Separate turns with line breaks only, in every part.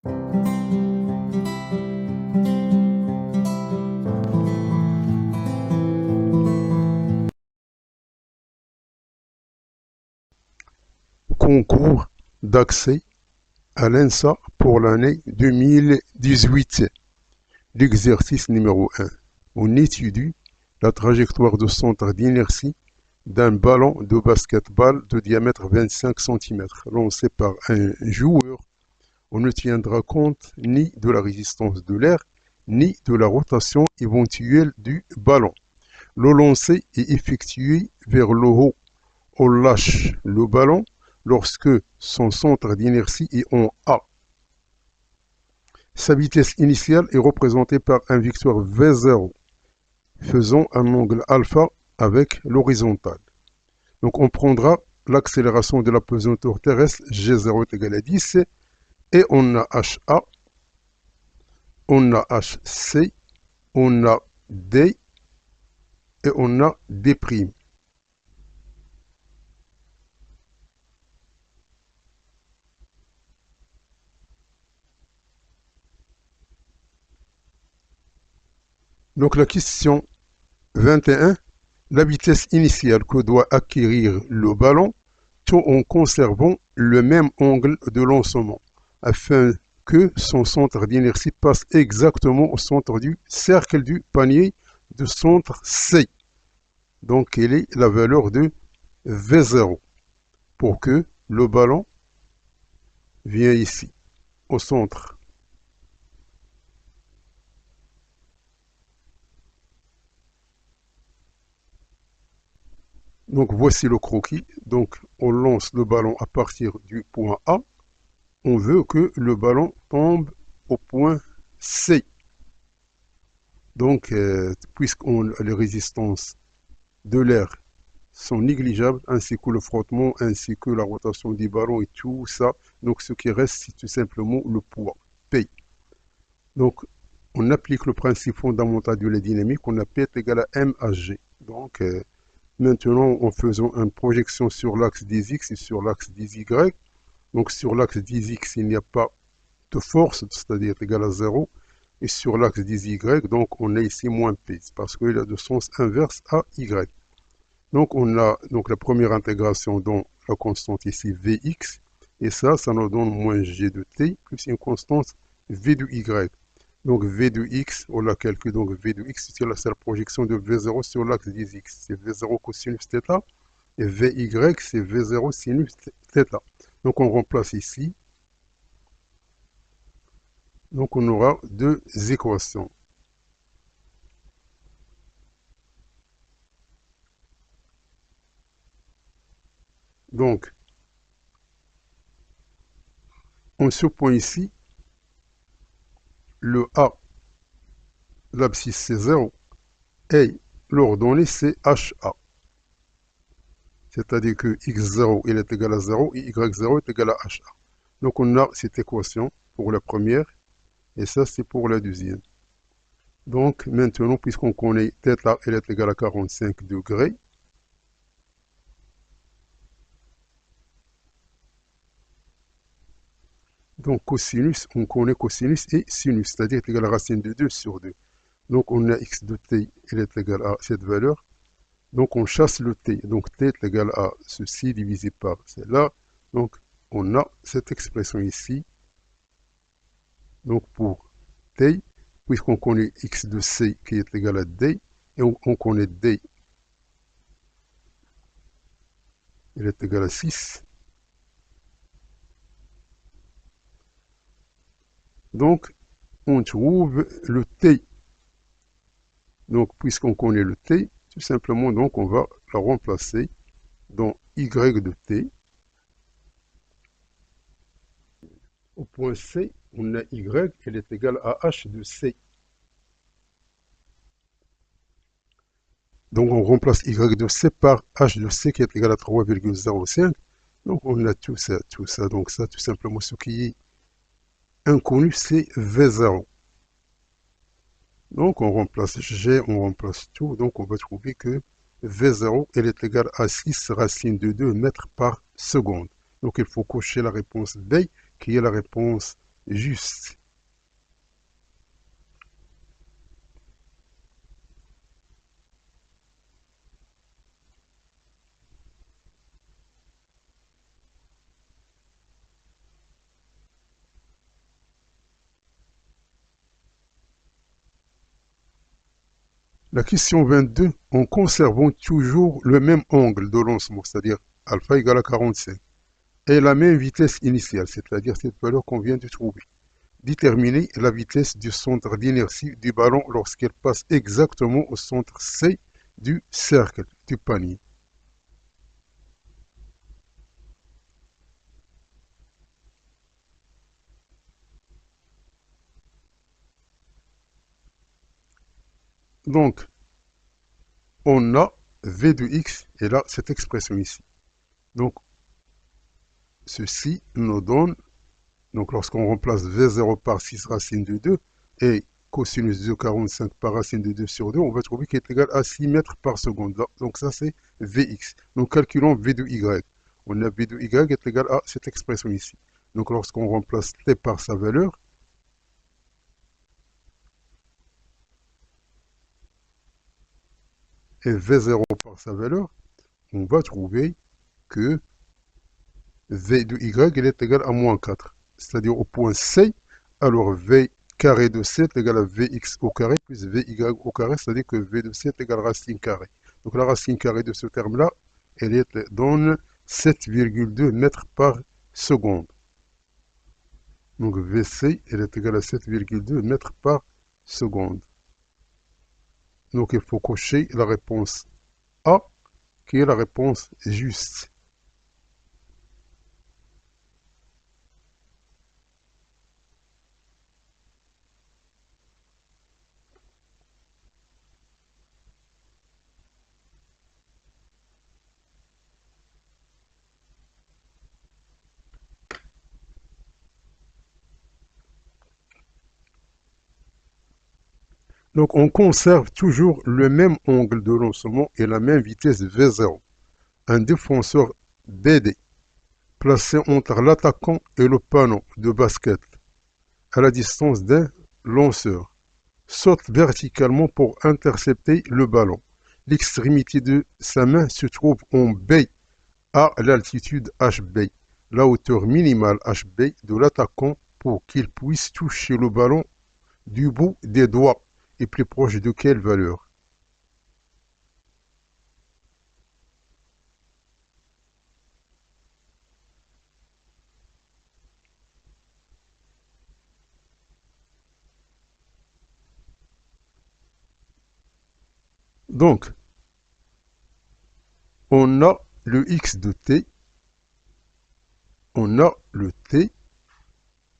Concours d'accès à l'ENSA pour l'année 2018. L'exercice numéro 1. On étudie la trajectoire de centre d'inertie d'un ballon de basket-ball de diamètre 25 cm lancé par un joueur. On ne tiendra compte ni de la résistance de l'air, ni de la rotation éventuelle du ballon. Le lancer est effectué vers le haut. On lâche le ballon lorsque son centre d'inertie est en A. Sa vitesse initiale est représentée par un vecteur V0, faisant un angle alpha avec l'horizontale. Donc on prendra l'accélération de la pesanteur terrestre G0 est égal à 10, et on a HA, on a HC, on a D, et on a D'. Donc la question 21, la vitesse initiale que doit acquérir le ballon tout en conservant le même angle de lancement, afin que son centre d'inertie passe exactement au centre du cercle du panier de centre C. Donc quelle est la valeur de V0 pour que le ballon vienne ici, au centre. Donc voici le croquis. Donc on lance le ballon à partir du point A. On veut que le ballon tombe au point C. Donc puisque les résistances de l'air sont négligeables, ainsi que le frottement, ainsi que la rotation du ballon et tout ça, donc ce qui reste, c'est tout simplement le poids, P. Donc on applique le principe fondamental de la dynamique, on a P est égal à M à G. Donc maintenant, en faisant une projection sur l'axe des X et sur l'axe des Y, donc sur l'axe des X, il n'y a pas de force, c'est-à-dire égal à 0, et sur l'axe des Y, donc on a ici moins P, parce qu'il a de sens inverse à Y. Donc on a donc la première intégration dans la constante ici Vx, et ça nous donne moins G de T, plus une constante V de Y. Donc V de X, on l'a calculé, donc V de X, c'est la projection de V0 sur l'axe des X. C'est V0 cosinus θ, et Vy, c'est V0 sinus θ. Donc on remplace ici. Donc on aura deux équations. Donc, on se point ici, le A, l'abscisse c'est 0, et l'ordonnée c'est HA. C'est-à-dire que x0 il est égal à 0 et y0 est égal à HA. Donc on a cette équation pour la première, et ça c'est pour la deuxième. Donc maintenant, puisqu'on connaît θ, elle est égale à 45 degrés, donc cosinus, on connaît cosinus et sinus, c'est-à-dire est égal à racine de 2 sur 2. Donc on a x de t, elle est égale à cette valeur. Donc on chasse le t, donc t est égal à ceci divisé par celle-là. Donc on a cette expression ici. Donc pour t, puisqu'on connaît x de c qui est égal à d, et on connaît d, il est égal à 6. Donc on trouve le t. Donc puisqu'on connaît le t, tout simplement donc on va la remplacer dans y de t. Au point C, on a y, elle est égale à h de c. Donc on remplace y de c par h de c qui est égal à 3,05. Donc on a tout ça. Donc ça, tout simplement, ce qui est inconnu, c'est V0. Donc on remplace G, on remplace tout. Donc on va trouver que V0, elle est égale à 6 racine de 2 mètres par seconde. Donc il faut cocher la réponse B, qui est la réponse juste. La question 22, en conservant toujours le même angle de lancement, c'est-à-dire alpha égale à 45, et la même vitesse initiale, c'est-à-dire cette valeur qu'on vient de trouver. Déterminer la vitesse du centre d'inertie du ballon lorsqu'elle passe exactement au centre C du cercle du panier. Donc, on a V de x, et là, cette expression ici. Donc, ceci nous donne, donc lorsqu'on remplace V0 par 6 racine de 2, et cosinus de 45 par racine de 2 sur 2, on va trouver qu'il est égal à 6 mètres par seconde. Donc ça, c'est Vx. Donc calculons V de y. On a V de y est égal à cette expression ici. Donc lorsqu'on remplace t par sa valeur, et V0 par sa valeur, on va trouver que V de y est égal à moins 4. C'est-à-dire au point C, alors V carré de c est égal à Vx au carré plus Vy au carré, c'est-à-dire que V de c est égal à racine carrée. Donc la racine carrée de ce terme-là, elle donne 7,2 mètres par seconde. Donc Vc, elle est égale à 7,2 mètres par seconde. Donc il faut cocher la réponse A, qui est la réponse juste. Donc on conserve toujours le même angle de lancement et la même vitesse V0. Un défenseur BD placé entre l'attaquant et le panneau de basket à la distance d'un lanceur saute verticalement pour intercepter le ballon. L'extrémité de sa main se trouve en B à l'altitude HB, la hauteur minimale HB de l'attaquant pour qu'il puisse toucher le ballon du bout des doigts est plus proche de quelle valeur? Donc, on a le x de t, on a le t.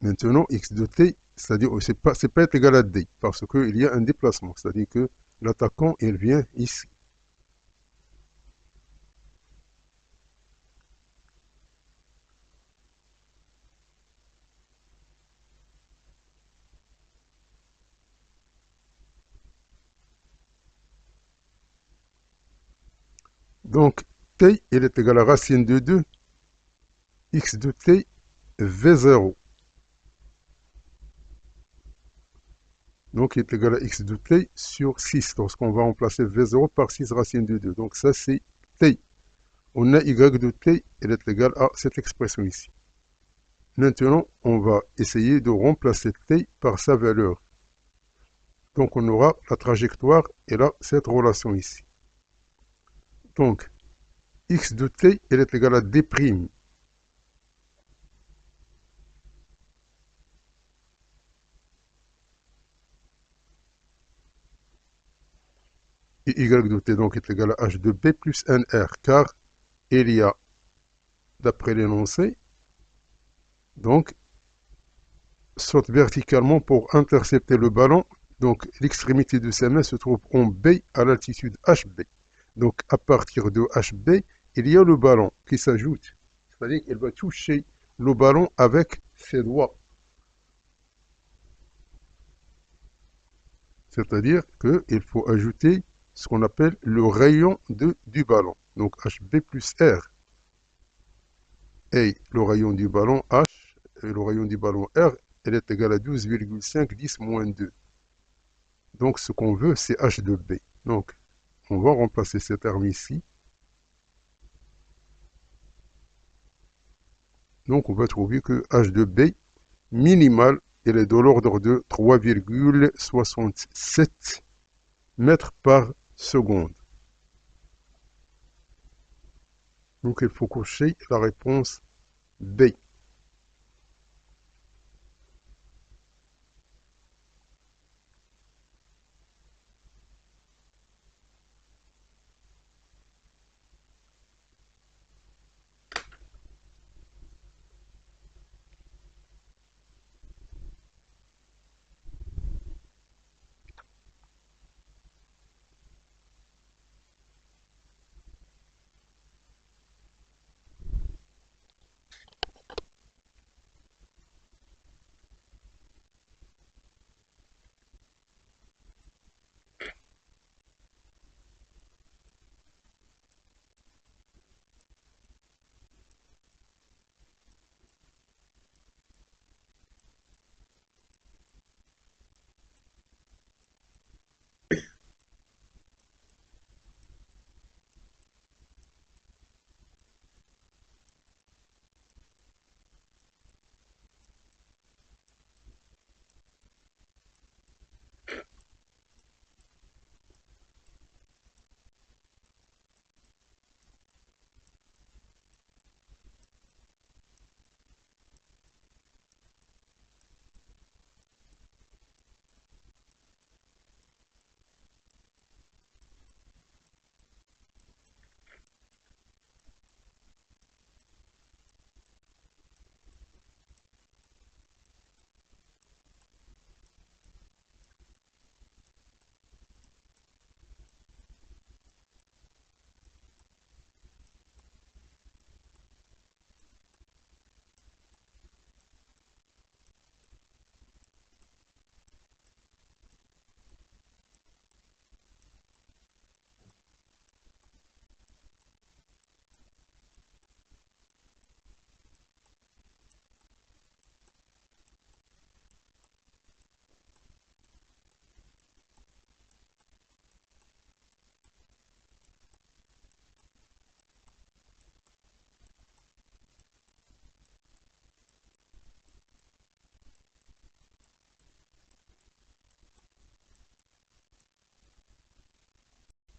Maintenant, x de t, c'est-à-dire c'est pas égal à d, parce qu'il y a un déplacement, c'est-à-dire que l'attaquant, il vient ici. Donc, t, il est égal à racine de 2, x de t, v0. Donc, il est égal à x de t sur 6, lorsqu'on va remplacer v0 par 6 racine de 2. Donc, ça, c'est t. On a y de t, il est égal à cette expression ici. Maintenant, on va essayer de remplacer t par sa valeur. Donc, on aura la trajectoire et là, cette relation ici. Donc, x de t, elle est égale à d'. Et y de t donc est égal à h de b plus nr, car il y a, d'après l'énoncé, donc, saute verticalement pour intercepter le ballon. Donc, l'extrémité de sa main se trouve en B à l'altitude HB. Donc, à partir de HB, il y a le ballon qui s'ajoute. C'est-à-dire qu'il va toucher le ballon avec ses doigts. C'est-à-dire qu'il faut ajouter ce qu'on appelle le rayon du ballon. Donc, HB plus R. Et le rayon du ballon H et le rayon du ballon R elle est égale à 12,5 10 moins 2. Donc ce qu'on veut, c'est h de b. Donc on va remplacer ce terme ici. Donc on va trouver que h de b minimal, elle est de l'ordre de 3,67 mètres par seconde. Donc il faut cocher la réponse B.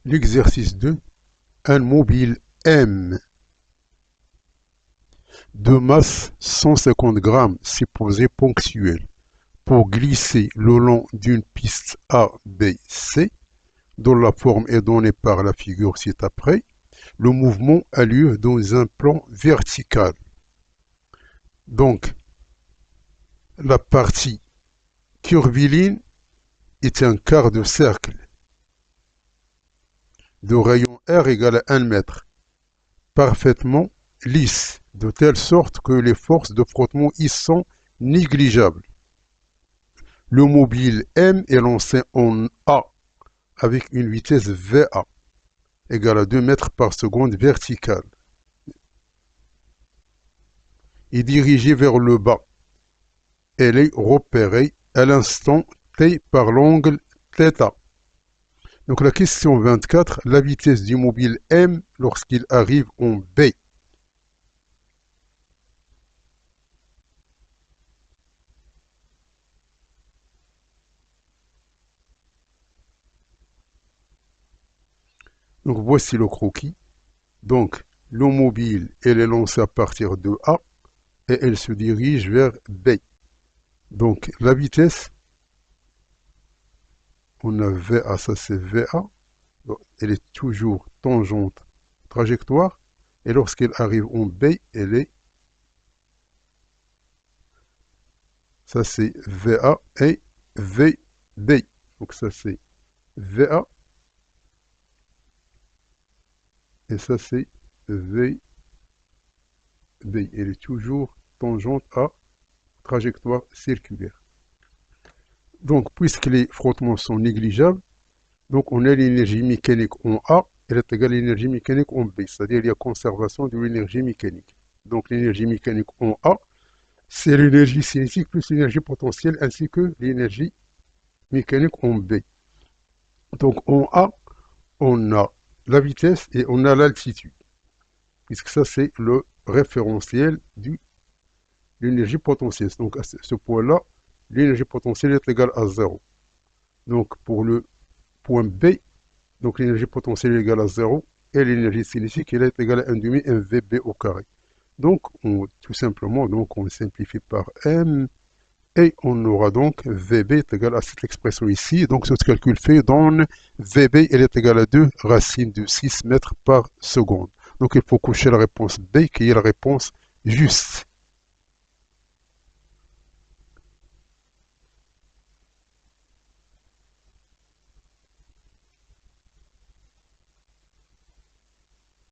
L'exercice 2, un mobile M de masse 150 grammes supposé ponctuel pour glisser le long d'une piste A, B, C, dont la forme est donnée par la figure ci-après. Le mouvement a lieu dans un plan vertical. Donc, la partie curviline est un quart de cercle de rayon R égale à 1 mètre, parfaitement lisse, de telle sorte que les forces de frottement y sont négligeables. Le mobile M est lancé en A avec une vitesse VA égale à 2 mètres par seconde verticale et dirigé vers le bas. Elle est repérée à l'instant T par l'angle θ. Donc la question 24, la vitesse du mobile M lorsqu'il arrive en B. Donc voici le croquis. Donc le mobile, elle est lancée à partir de A et elle se dirige vers B. Donc la vitesse, on a VA, ça c'est VA. Donc, elle est toujours tangente trajectoire. Et lorsqu'elle arrive en B, elle est, ça c'est VA et VB. Donc ça c'est VA et ça c'est VB. Elle est toujours tangente à trajectoire circulaire. Donc, puisque les frottements sont négligeables, donc on a l'énergie mécanique en A, elle est égale à l'énergie mécanique en B, c'est-à-dire il y a conservation de l'énergie mécanique. Donc l'énergie mécanique en A, c'est l'énergie cinétique plus l'énergie potentielle ainsi que l'énergie mécanique en B. Donc en A, on a la vitesse et on a l'altitude, puisque ça c'est le référentiel de l'énergie potentielle. Donc à ce point-là, l'énergie potentielle est égale à 0. Donc pour le point B, donc l'énergie potentielle est égale à 0 et l'énergie cinétique elle est égale à 1 demi mvb au carré. Donc tout simplement, donc on simplifie par m et on aura donc VB est égal à cette expression ici. Donc ce calcul fait donne VB elle est égale à 2 racine de 6 mètres par seconde. Donc il faut coucher la réponse B qui est la réponse juste.